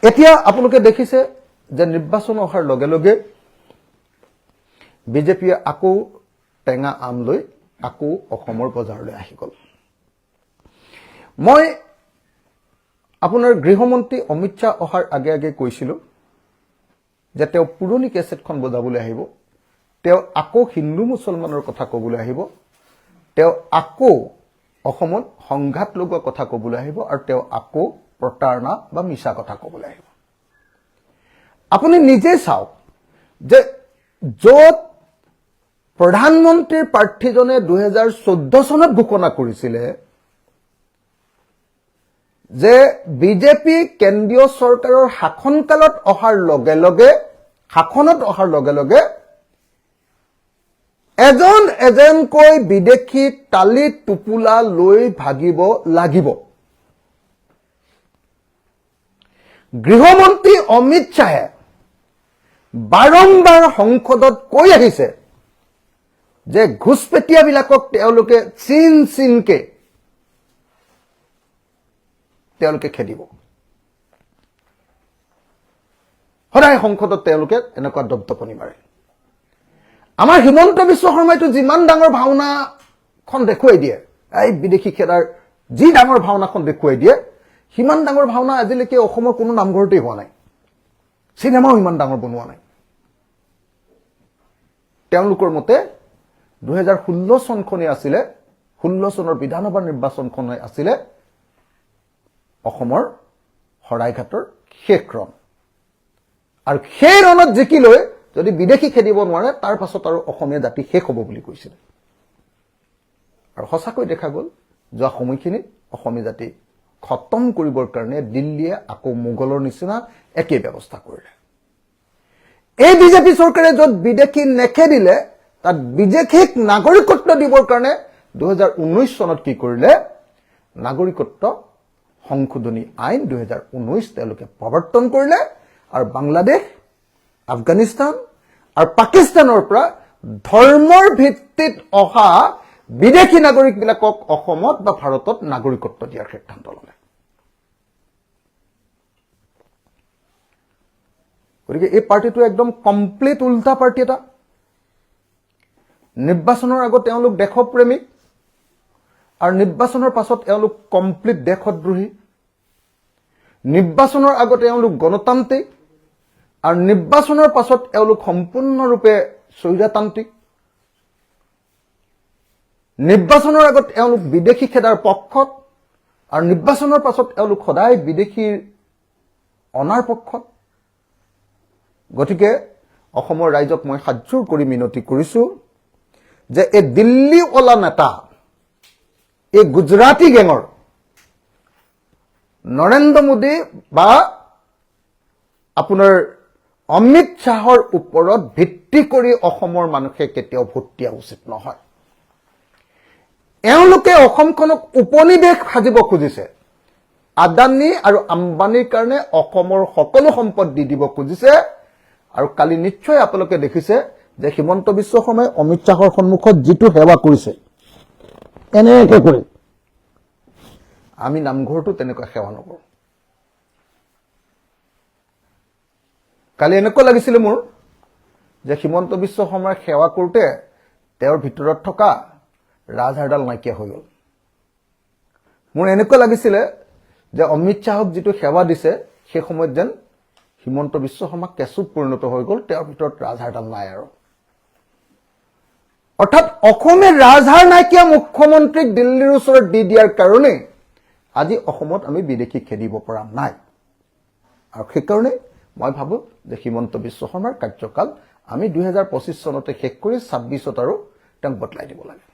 এতিয়া আপোনালোকে দেখিছে যে নিৰ্বাচন অহাৰ লগে লগে বিজেপিয়ে আকৌ টেঙা আম লৈ আকৌ অসমৰ বজাৰলৈ আহি গ'ল। মই আপোনাৰ গৃহমন্ত্ৰী অমিত শ্বাহ অহাৰ আগে আগে কৈছিলোঁ যে তেওঁ পুৰণি কেছেটখন বজাবলৈ আহিব, তেওঁ আকৌ হিন্দু মুছলমানৰ কথা ক'বলৈ আহিব, তেওঁ আকৌ অসমত সংঘাত লগোৱা কথা ক'বলৈ আহিব আৰু তেওঁ আকৌ প্ৰতাৰণা বা মিছা কথা ক'বলৈ আহিব। আপুনি নিজে চাওক যে য'ত প্ৰধানমন্ত্ৰীৰ প্ৰাৰ্থীজনে 2014 চনত ঘোষণা কৰিছিলে যে বিজেপি কেন্দ্ৰীয় চৰকাৰৰ শাসনত অহাৰ লগে লগে এজন এজনকৈ বিদেশী টালি টোপোলা লৈ ভাগিব লাগিব। গৃহমন্ত্ৰী অমিত শ্বাহে বাৰম্বাৰ সংসদত কৈ আহিছে যে ঘুচপেটিয়াবিলাকক তেওঁলোকে চিনকে তেওঁলোকে খেদিব। সদায় সংসদত তেওঁলোকে এনেকুৱা দপদপনি মাৰে। আমাৰ হিমন্ত বিশ্ব শৰ্মাইতো যিমান ডাঙৰ ভাওনাখন দেখুৱাই দিয়ে, এই বিদেশী খেদাৰ যি ডাঙৰ ভাওনাখন দেখুৱাই দিয়ে, সিমান ডাঙৰ ভাওনা আজিলৈকে অসমৰ কোনো নামঘৰতেই হোৱা নাই, চিনেমাও ইমান ডাঙৰ বনোৱা নাই। তেওঁলোকৰ মতে 2016 চনখনেই আছিলে, 16 চনৰ বিধানসভা নিৰ্বাচনখনেই আছিলে অসমৰ শৰাইঘাটৰ শেষ ৰণ, আৰু সেই ৰণত জিকি লৈ যদি বিদেশী খেদিব নোৱাৰে তাৰ পাছত আৰু অসমীয়া জাতি শেষ হ'ব বুলি কৈছিল। আৰু সঁচাকৈ দেখা গ'ল যোৱা সময়খিনিত অসমীয়া জাতি খতম কৰিবৰ কাৰণে দিল্লীয়ে আকৌ মোগলৰ নিচিনা একেই ব্যৱস্থা কৰিলে। এই বিজেপি চৰকাৰে য'ত বিদেশী নেখেদিলে তাত বিদেশীক নাগৰিকত্ব দিবৰ কাৰণে 2019 চনত কি কৰিলে, নাগৰিকত্ব সংশোধনী আইন 2019 তেওঁলোকে প্ৰৱৰ্তন কৰিলে আৰু বাংলাদেশ, আফগানিস্তান আৰু পাকিস্তানৰ পৰা ধৰ্মৰ ভিত্তিত অহা বিদেশী নাগৰিকবিলাকক অসমত বা ভাৰতত নাগৰিকত্ব দিয়াৰ সিদ্ধান্ত ল'লে। গতিকে এই পাৰ্টিটো একদম কমপ্লিট উল্টা পাৰ্টি এটা। নিৰ্বাচনৰ আগত তেওঁলোক দেশপ্ৰেমিক আৰু নিৰ্বাচনৰ পাছত তেওঁলোক কমপ্লিট দেশদ্ৰোহী। নিৰ্বাচনৰ আগত তেওঁলোক গণতান্ত্ৰিক আৰু নিৰ্বাচনৰ পাছত তেওঁলোক সম্পূৰ্ণৰূপে স্বৈৰতান্ত্ৰিক। নিৰ্বাচনৰ আগত তেওঁলোক বিদেশী খেদাৰ পক্ষত আৰু নিৰ্বাচনৰ পাছত তেওঁলোক সদায় বিদেশীৰ অনাৰ পক্ষত। গতিকে অসমৰ ৰাইজক মই হাতজোৰ কৰি মিনতি কৰিছো যে এই দিল্লীৱালা নেতা, এই গুজৰাটী গেঙৰ নৰেন্দ্ৰ মোদী বা আপোনাৰ অমিত শ্বাহৰ ওপৰত ভিত্তি কৰি অসমৰ মানুহে কেতিয়াও ভোট দিয়া উচিত নহয়। এওঁলোকে অসমখনক উপনিৱেশ সাজিব খুজিছে, আদানী আৰু আম্বানীৰ কাৰণে অসমৰ সকলো সম্পদ দি দিব খুজিছে। আৰু কালি নিশ্চয় আপোনালোকে দেখিছে যে হিমন্ত বিশ্ব শৰ্মাই অমিত শ্বাহৰ সন্মুখত যিটো সেৱা কৰিছে, এনেকৈ কৰি আমি নামঘৰটো তেনেকুৱা সেৱা নকৰোঁ। কালি এনেকুৱা লাগিছিলে মোৰ যে হিমন্ত বিশ্ব শৰ্মাৰ সেৱা কৰোঁতে তেওঁৰ ভিতৰত থকা ৰাজহাড়ডাল নাইকিয়া হৈ গ'ল। মোৰ এনেকুৱা লাগিছিলে যে অমিত শ্বাহক যিটো সেৱা দিছে সেই সময়ত যেন হিমন্ত বিশ্ব শৰ্মা কেঁচুত পৰিণত হৈ গ'ল, তেওঁৰ ভিতৰত ৰাজহাড়ডাল নাই আৰু। অৰ্থাৎ অসমে ৰাজহাড় নাইকিয়া মুখ্যমন্ত্ৰীক দিল্লীৰ ওচৰত দি দিয়াৰ কাৰণে আজি অসমত আমি বিদেশী খেদিব পৰা নাই। আৰু সেইকাৰণে মই ভাবোঁ যে হিমন্ত বিশ্ব শৰ্মাৰ কাৰ্যকাল আমি 2025 চনতে শেষ কৰি 26ত আৰু তেওঁক বদলাই দিব লাগে।